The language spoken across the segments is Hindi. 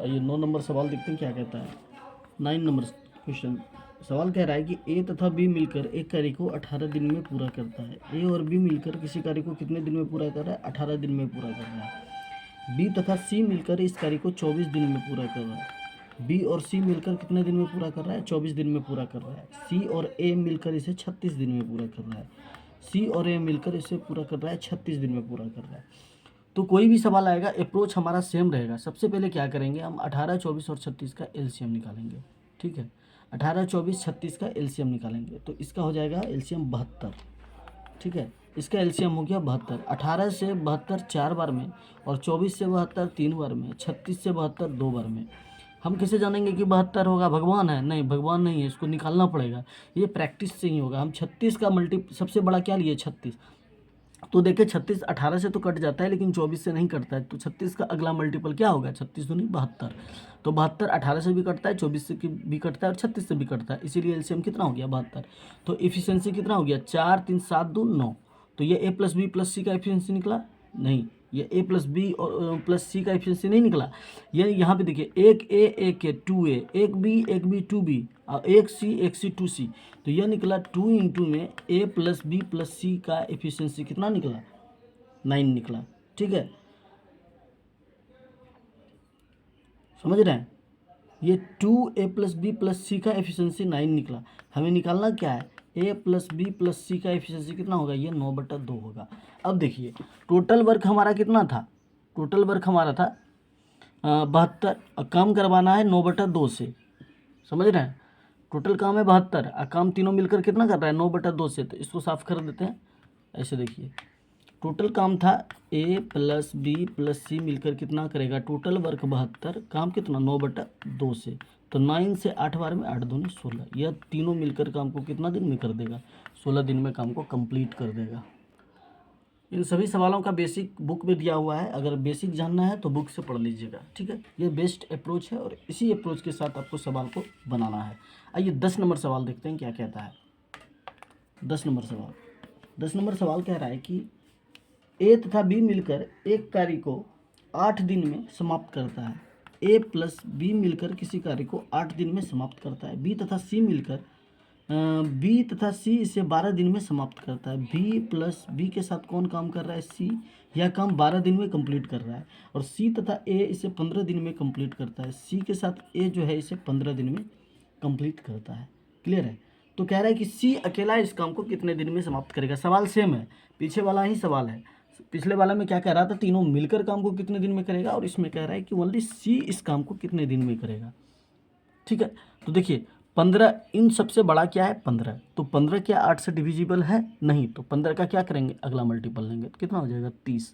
आइए 9 नंबर सवाल देखते हैं क्या कहता है। 9 नंबर क्वेश्चन सवाल कह रहा है कि ए तथा बी मिलकर एक कार्य को 18 दिन में पूरा करता है। ए और बी मिलकर किसी कार्य को कितने दिन में पूरा कर रहा है? 18 दिन में पूरा कर रहा है। बी तथा सी मिलकर इस कार्य को 24 दिन में पूरा कर रहा है। बी और सी मिलकर कितने दिन में पूरा कर रहा है? 24 दिन में पूरा कर रहा है। सी और ए मिलकर इसे 36 दिन में पूरा कर रहा है। सी और ए मिलकर इसे पूरा कर रहा है 36 दिन में पूरा कर रहा है। तो कोई भी सवाल आएगा अप्रोच हमारा सेम रहेगा। सबसे पहले क्या करेंगे हम 18, 24 और 36 का एलसीएम निकालेंगे। ठीक है, 18, 24, 36 का एलसीएम निकालेंगे तो इसका हो जाएगा एलसीएम 72। ठीक है, इसका एलसीएम हो गया 72। 18 से 72 4 बार में, और 24 से 72 3 बार में, 36 से 72 2 बार में। हम कैसे जानेंगे कि 72 होगा? भगवान है? नहीं, भगवान नहीं है, इसको निकालना पड़ेगा। ये प्रैक्टिस से ही होगा। हम 36 का मल्टी सबसे बड़ा क्या लिए? 36। तो देखिए 36 18 से तो कट जाता है लेकिन 24 से नहीं कटता है। तो 36 का अगला मल्टीपल क्या होगा? 36 दूनी 72। तो 72 18 से भी कटता है, 24 से भी कटता है और 36 से भी कटता है, इसीलिए एलसीएम कितना हो गया? 72। तो इफिशियंसी कितना हो गया? 4 3 7 2 9। तो ये ए प्लस बी प्लस सी का एफिशिएंसी निकला? नहीं, ये ए प्लस बी और प्लस सी का एफिशिएंसी नहीं निकला। ये यहाँ पे देखिए एक ए 2 ए, एक बी 2 बी और एक सी 2 सी। तो यह निकला 2 इंटू में ए प्लस बी प्लस सी का एफिशिएंसी कितना निकला? 9 निकला। ठीक है, समझ रहे हैं? ये 2 ए प्लस बी प्लस सी का एफिशिएंसी 9 निकला। हमें निकालना क्या है? ए प्लस बी प्लस सी का एफिशिएंसी कितना होगा? ये 9/2 होगा। अब देखिए टोटल वर्क हमारा कितना था? टोटल वर्क हमारा था 72। काम करवाना है 9/2 से। समझ रहे हैं? टोटल काम है 72 और काम तीनों मिलकर कितना कर रहा है? 9/2 से। तो इसको साफ कर देते हैं। ऐसे देखिए टोटल काम था ए प्लस बी प्लस सी मिलकर कितना करेगा? टोटल वर्क 72, काम कितना? 9/2 से। तो 9 से 8 बार में 8 दूनी 16। यह तीनों मिलकर काम को कितना दिन में कर देगा? 16 दिन में काम को कंप्लीट कर देगा। इन सभी सवालों का बेसिक बुक में दिया हुआ है। अगर बेसिक जानना है तो बुक से पढ़ लीजिएगा। ठीक है, ये बेस्ट अप्रोच है और इसी अप्रोच के साथ आपको सवाल को बनाना है। आइए 10 नंबर सवाल देखते हैं क्या कहता है। 10 नंबर सवाल 10 नंबर सवाल कह रहा है कि ए तथा बी मिलकर एक कार्य को 8 दिन में समाप्त करता है। ए प्लस बी मिलकर किसी कार्य को 8 दिन में समाप्त करता है। बी तथा सी इसे 12 दिन में समाप्त करता है। बी प्लस बी के साथ कौन काम कर रहा है? सी। यह काम 12 दिन में कंप्लीट कर रहा है। और सी तथा ए इसे 15 दिन में कंप्लीट करता है। सी के साथ ए जो है इसे 15 दिन में कंप्लीट करता है। क्लियर है? तो कह रहा है कि सी अकेला इस काम को कितने दिन में समाप्त करेगा। सवाल सेम है, पीछे वाला ही सवाल है। पिछले वाला में क्या कह रहा था? तीनों मिलकर काम को कितने दिन में करेगा, और इसमें कह रहा है कि ओनली सी इस काम को कितने दिन में करेगा। ठीक है, तो देखिए 15 इन सबसे बड़ा क्या है? 15। तो 15 क्या 8 से डिविजिबल है? नहीं। तो 15 का क्या करेंगे? अगला मल्टीपल लेंगे तो कितना हो जाएगा? 30।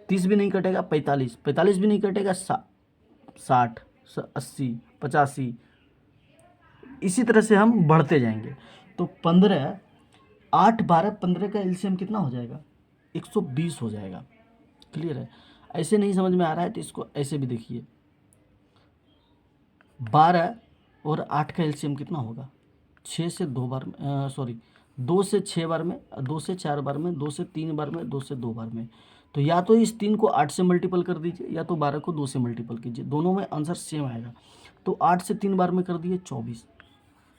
30 भी नहीं कटेगा। 45 45 भी नहीं कटेगा। 60 80 85 इसी तरह से हम बढ़ते जाएंगे। तो 15 8 12 15 का एलसीएम कितना हो जाएगा? 120 हो जाएगा। क्लियर है? ऐसे नहीं समझ में आ रहा है तो इसको ऐसे भी देखिए। 12 और 8 का एलसीएम कितना होगा? 6 से 2 बार में, सॉरी 2 से 6 बार में, 2 से 4 बार में, 2 से 3 बार में, 2 से 2 बार में। तो या तो इस 3 को 8 से मल्टीपल कर दीजिए या तो 12 को 2 से मल्टीपल कीजिए, दोनों में आंसर सेम आएगा। तो 8 से 3 बार में कर दिए 24।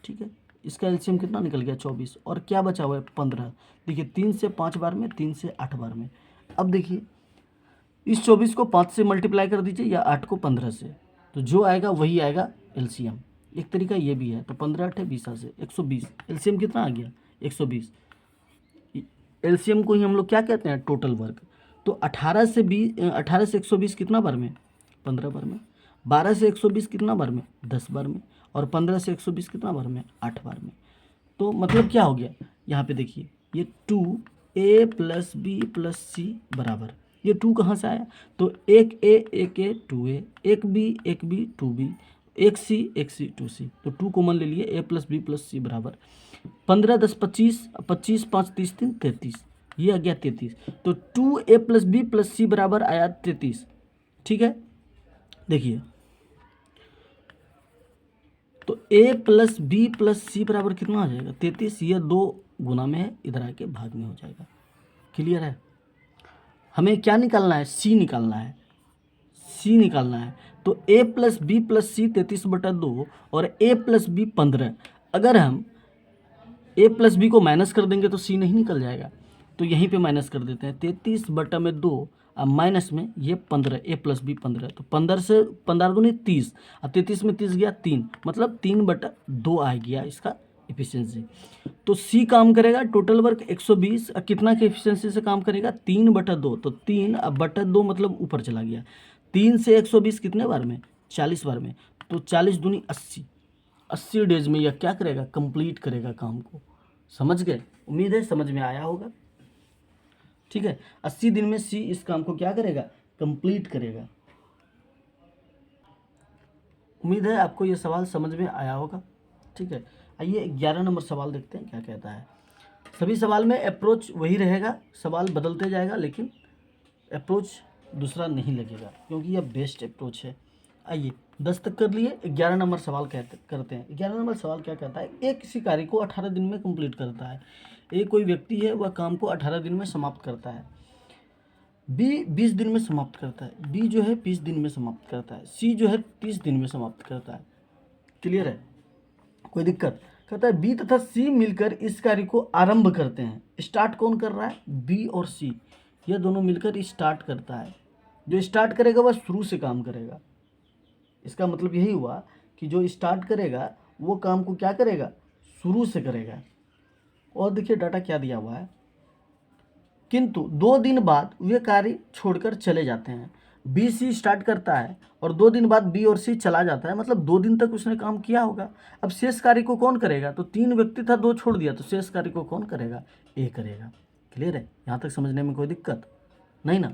ठीक है, इसका एलसीएम कितना निकल गया? 24। और क्या बचा हुआ है? 15। देखिए 3 से 5 बार में, 3 से 8 बार में। अब देखिए इस 24 को 5 से मल्टीप्लाई कर दीजिए या 8 को 15 से, तो जो आएगा वही आएगा एलसीएम। एक तरीका ये भी है। तो 15 8 20 से 120। एलसीएम कितना आ गया? 120। एलसीएम को ही हम लोग क्या कहते हैं? Total work. तो 18 से 120 कितना बार में? 15 बार में। 12 से 120 कितना बार में? 10 बार में। और 15 से 120 कितना बार में? 8 बार में। तो मतलब क्या हो गया? यहाँ पे देखिए ये 2 ए प्लस बी प्लस सी बराबर, ये 2 कहाँ से आया? तो एक ए 2 ए, एक बी 2 बी, एक सी 2 सी। तो 2 कॉमन ले लिए, ए प्लस बी प्लस सी बराबर 15 10 25 25 5 30 3 33। ये आ गया 33। तो 2 ए प्लस बी प्लस सी बराबर आया 33। ठीक है, देखिए तो ए प्लस बी प्लस सी बराबर कितना आ जाएगा? 33। यह 2 गुना में है, इधर आके भाग में हो जाएगा। क्लियर है? हमें क्या निकालना है? सी निकालना है। सी निकालना है। तो a प्लस बी प्लस सी 33/2 और a प्लस बी 15। अगर हम a प्लस बी को माइनस कर देंगे तो c नहीं निकल जाएगा, तो यहीं पे माइनस कर देते हैं। 33/2 अब माइनस में ये 15, a प्लस बी 15, तो 15 से 15 दूनी 30, अब 33 में 30 गया 3, मतलब 3/2 आ गया इसका एफिशिएंसी। तो सी काम करेगा टोटल वर्क 120, कितना के एफिशिएंसी से काम करेगा 3/2, तो 3 अब बटा 2 मतलब ऊपर चला गया। 3 से 120 कितने बार में, 40 बार में, तो 40 दूनी 80, 80 डेज में यह क्या करेगा, कंप्लीट करेगा काम को। समझ गए? उम्मीद है समझ में आया होगा। ठीक है, 80 दिन में सी इस काम को क्या करेगा, कंप्लीट करेगा। उम्मीद है आपको ये सवाल समझ में आया होगा। ठीक है, आइए 11 नंबर सवाल देखते हैं क्या कहता है। सभी सवाल में अप्रोच वही रहेगा, सवाल बदलते जाएगा, लेकिन अप्रोच दूसरा नहीं लगेगा क्योंकि यह बेस्ट अप्रोच है। आइए 10 तक कर लिए, 11 नंबर सवाल करते हैं। 11 नंबर सवाल क्या कहता है, एक किसी कार्य को 18 दिन में कंप्लीट करता है। एक कोई व्यक्ति है, वह काम को 18 दिन में समाप्त करता है। बी 20 दिन में समाप्त करता है, बी जो है 20 दिन में समाप्त करता है, सी जो है 30 दिन में समाप्त करता है। क्लियर है, कोई दिक्कत? कहता है बी तथा सी मिलकर इस कार्य को आरंभ करते हैं। स्टार्ट कौन कर रहा है, बी और सी, यह दोनों मिलकर स्टार्ट करता है। जो स्टार्ट करेगा वह शुरू से काम करेगा। इसका मतलब यही हुआ कि जो स्टार्ट करेगा वो काम को क्या करेगा, शुरू से करेगा। और देखिए डाटा क्या दिया हुआ है, किंतु 2 दिन बाद वे कार्य छोड़कर चले जाते हैं। बी सी स्टार्ट करता है और 2 दिन बाद बी और सी चला जाता है, मतलब 2 दिन तक उसने काम किया होगा। अब शेष कार्य को कौन करेगा, तो 3 व्यक्ति था, 2 छोड़ दिया, तो शेष कार्य को कौन करेगा, ए करेगा। क्लियर है, यहाँ तक समझने में कोई दिक्कत नहीं ना?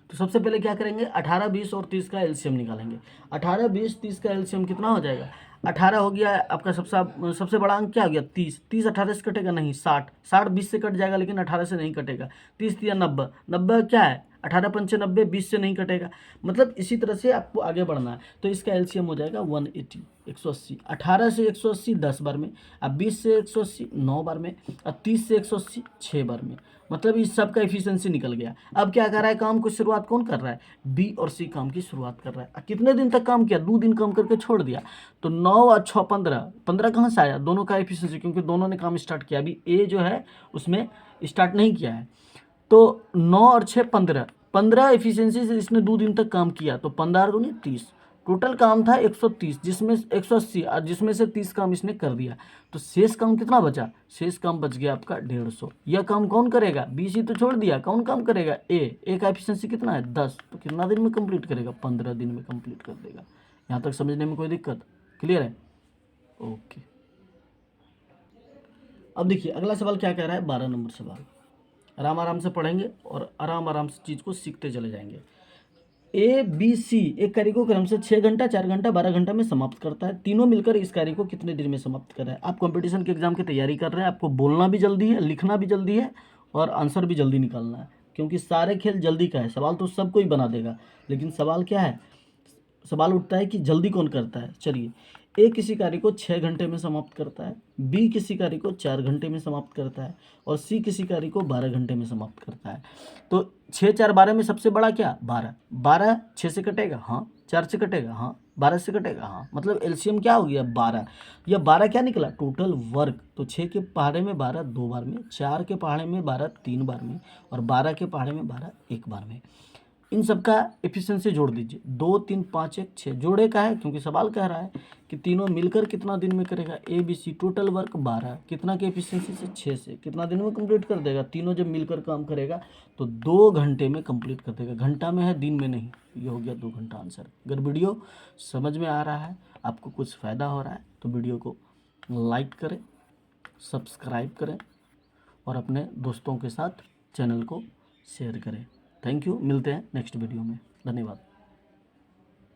तो सबसे पहले क्या करेंगे, 18, 20 और 30 का एलसीएम निकालेंगे। 18, 20, 30 का एलसीएम कितना हो जाएगा, 18 हो गया आपका सबसे बड़ा अंक क्या हो गया 30, 30 18 से कटेगा नहीं, 60, 60 20 से कट जाएगा लेकिन 18 से नहीं कटेगा। 30 या 90, 90 क्या है, 18 पंचे 90, 20 से नहीं कटेगा। मतलब इसी तरह से आपको आगे बढ़ना है। तो इसका एलसीएम हो जाएगा 180, 180। 18 से 180 10 बार में, अब 20 से 180 9 बार में, अब 30 से 180 6 बार में। मतलब इस सब का एफिशिएंसी निकल गया। अब क्या कर रहा है, काम को शुरुआत कौन कर रहा है, बी और सी काम की शुरुआत कर रहा है। कितने दिन तक काम किया, 2 दिन काम करके छोड़ दिया, तो 9 और 6 15, 15 कहाँ से आया, दोनों का एफिशिएंसी, क्योंकि दोनों ने काम स्टार्ट किया। अभी ए जो है उसमें स्टार्ट नहीं किया है, तो 9 और 6 15, 15 एफिशिएंसी से इसने 2 दिन तक काम किया, तो 15 दूनी 30, टोटल काम था 130, जिसमें 180 और जिसमें से 30 काम इसने कर दिया। तो शेष काम कितना बचा, शेष काम बच गया आपका 150। यह काम कौन करेगा, बी सी तो छोड़ दिया, कौन काम करेगा, ए का एफिशिएंसी कितना है 10, तो कितना दिन में कंप्लीट करेगा, 15 दिन में कंप्लीट कर देगा। यहाँ तक समझने में कोई दिक्कत? क्लियर है, ओके। अब देखिए अगला सवाल क्या कह रहा है, 12 नंबर सवाल। आराम आराम से पढ़ेंगे और आराम आराम से चीज़ को सीखते चले जाएंगे। ए बी सी एक कार्य को क्रम से 6 घंटा 4 घंटा 12 घंटा में समाप्त करता है। तीनों मिलकर इस कार्य को कितने दिन में समाप्त कर रहा है। आप कंपटीशन के एग्जाम की तैयारी कर रहे हैं, आपको बोलना भी जल्दी है, लिखना भी जल्दी है और आंसर भी जल्दी निकालना है, क्योंकि सारे खेल जल्दी का है। सवाल तो सब कोई बना देगा, लेकिन सवाल क्या है, सवाल उठता है कि जल्दी कौन करता है। चलिए, ए किसी कार्य को 6 घंटे में समाप्त करता है, बी किसी कार्य को 4 घंटे में समाप्त करता है और सी किसी कार्य को 12 घंटे में समाप्त करता है। तो 6 4 12 में सबसे बड़ा क्या, 12, 12 6 से कटेगा, हाँ, 4 से कटेगा, हाँ, 12 से कटेगा, हाँ, मतलब एलसीएम क्या हो गया 12। यह 12 क्या निकला, टोटल वर्क। तो 6 के पहाड़े में 12 2 बार में, 4 के पहाड़े में 12 3 बार में और 12 के पहाड़े में 12 1 बार में। इन सब का एफिशिएंसी जोड़ दीजिए, 2 3 5 1 6। जोड़े का है क्योंकि सवाल कह रहा है कि तीनों मिलकर कितना दिन में करेगा, A B C, total work 12, कितना के एफिशिएंसी से 6 से, कितना दिन में कंप्लीट कर देगा, तीनों जब मिलकर काम करेगा तो 2 घंटे में कंप्लीट कर देगा। घंटा में है, दिन में नहीं। ये हो गया 2 घंटा आंसर। अगर वीडियो समझ में आ रहा है, आपको कुछ फ़ायदा हो रहा है, तो वीडियो को लाइक करें, सब्सक्राइब करें और अपने दोस्तों के साथ चैनल को शेयर करें। थैंक यू, मिलते हैं नेक्स्ट वीडियो में। धन्यवाद।